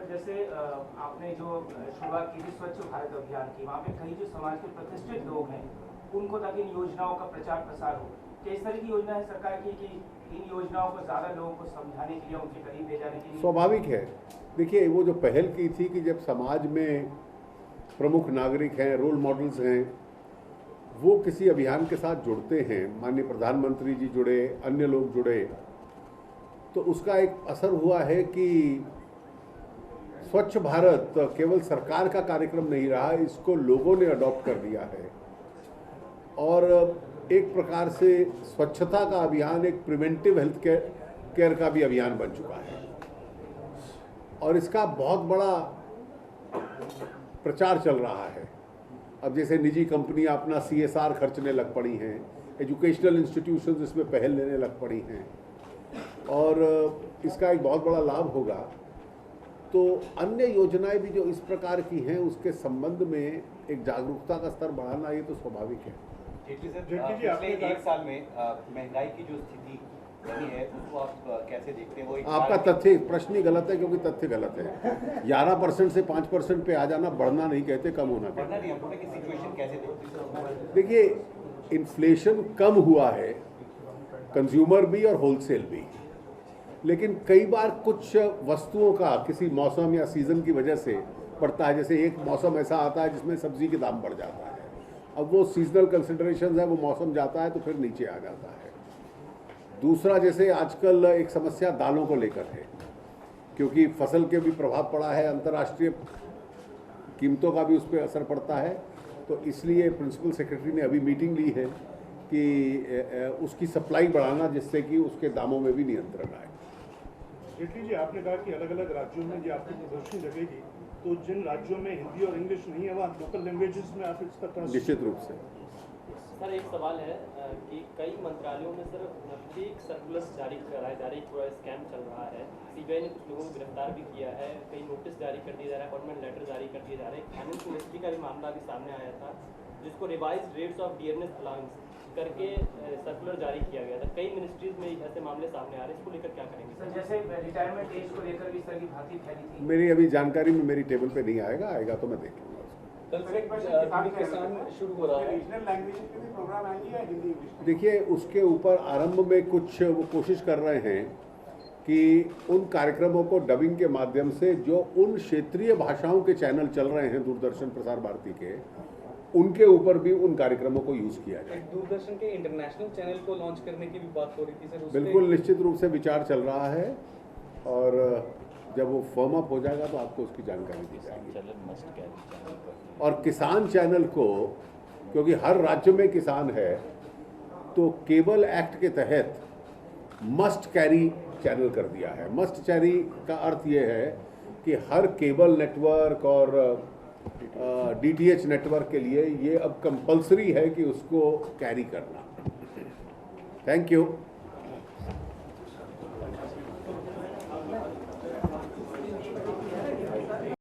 Sir जैसे आपने जो शुरुआत की थी स्वच्छ भारत अभियान की, वहाँ पे कई जो समाज के प्रतिष्ठित लोग हैं उनको ताकि इन योजनाओं का प्रचार प्रसार हो, क्या इस तरह की योजना है सरकार की कि इन योजनाओं को ज़्यादा लोगों को समझाने के लिए, उनके करीब ले जाने के लिए? स्वाभाविक है। देखिए, वो जो पहल की थी कि जब समाज में प्रमुख नागरिक हैं, रोल मॉडल्स हैं, वो किसी अभियान के साथ जुड़ते हैं, माननीय प्रधानमंत्री जी जुड़े, अन्य लोग जुड़े, तो उसका एक असर हुआ है कि स्वच्छ भारत केवल सरकार का कार्यक्रम नहीं रहा, इसको लोगों ने अडॉप्ट कर दिया है और एक प्रकार से स्वच्छता का अभियान एक प्रिवेंटिव हेल्थ केयर का भी अभियान बन चुका है और इसका बहुत बड़ा प्रचार चल रहा है। अब जैसे निजी कंपनियां अपना CSR खर्चने लग पड़ी हैं, एजुकेशनल इंस्टीट्यूशंस इसमें पहल लेने लग पड़ी हैं और इसका एक बहुत बड़ा लाभ होगा। तो अन्य योजनाएं भी जो इस प्रकार की हैं उसके संबंध में एक जागरूकता का स्तर बढ़ाना ये तो स्वाभाविक है। जेटली सर, पिछले एक साल में महंगाई की जो स्थिति बनी है उसको आप कैसे देखते हैं? वो आपका तथ्य प्रश्न ही गलत है, क्योंकि तथ्य गलत है। 11% से 5% पे आ जाना बढ़ना नहीं कहते, कम होना बढ़ना नहीं, हम बोले कि सिचुएशन कैसे देखते हैं? देखिए, इन्फ्लेशन कम हुआ है, कंज्यूमर भी और होलसेल भी, लेकिन कई बार कुछ वस्तुओं का किसी मौसम या सीज़न की वजह से पड़ता है। जैसे एक मौसम ऐसा आता है जिसमें सब्जी के दाम बढ़ जाता है, अब वो सीजनल कंसिडरेशन है, वो मौसम जाता है तो फिर नीचे आ जाता है। दूसरा, जैसे आजकल एक समस्या दालों को लेकर है, क्योंकि फसल के भी प्रभाव पड़ा है, अंतर्राष्ट्रीय कीमतों का भी उस पर असर पड़ता है, तो इसलिए प्रिंसिपल सेक्रेटरी ने अभी मीटिंग ली है कि उसकी सप्लाई बढ़ाना जिससे कि उसके दामों में भी नियंत्रण आए। जेटली जी, आपने कहा कि अलग अलग राज्यों में जो आपकी प्रदर्शनी लगेगी, तो जिन राज्यों में हिंदी और इंग्लिश नहीं है वहाँ लोकल लैंग्वेजेस में आप इसका निश्चित रूप से। सर एक सवाल है कि कई मंत्रालयों में सर फेक सर्कुलर्स जारी पूरा स्कैम चल रहा है। CBI ने कुछ लोगों को गिरफ्तार भी किया है, कई नोटिस जारी कर दिया जा रहा है, अपॉइंटमेंट लेटर जारी कर दिए जा रहे हैं। फाइनेंस मिनिस्ट्री का भी मामला भी सामने आया था, जिसको revise rates of dearness allowance करके सर्कुलर जारी किया गया था। कई मिनिस्ट्रीज में ऐसे मामले सामने आ रहे हैं, इसको लेकर क्या करेंगे? सर जैसे रिटायरमेंट एज को लेकर भी इस तरह की भ्रांति फैली थी। मेरी अभी जानकारी में मेरी टेबल पे नहीं आएगा, आएगा तो मैं देख लूँगा। किसान शुरू हो रहा है, रीजनल लैंग्वेज के भी प्रोग्राम आएंगे या हिंदी इंग्लिश? देखिए, उसके ऊपर आरंभ में कुछ वो कोशिश कर रहे हैं कि उन कार्यक्रमों को डबिंग के माध्यम से जो उन क्षेत्रीय भाषाओं के चैनल चल रहे हैं दूरदर्शन प्रसार भारती के, उनके ऊपर भी उन कार्यक्रमों को यूज किया जाए। दूरदर्शन के इंटरनेशनल चैनल को लॉन्च करने की भी बात हो रही थी सर। बिल्कुल, निश्चित रूप से विचार चल रहा है और जब वो फर्म अप हो जाएगा तो आपको उसकी जानकारी दी जाएगी। और किसान चैनल को, क्योंकि हर राज्य में किसान है, तो केबल एक्ट के तहत मस्ट कैरी चैनल कर दिया है। मस्ट कैरी का अर्थ ये है कि हर केबल नेटवर्क और DTH नेटवर्क के लिए ये अब कंपलसरी है कि उसको कैरी करना। Thank you.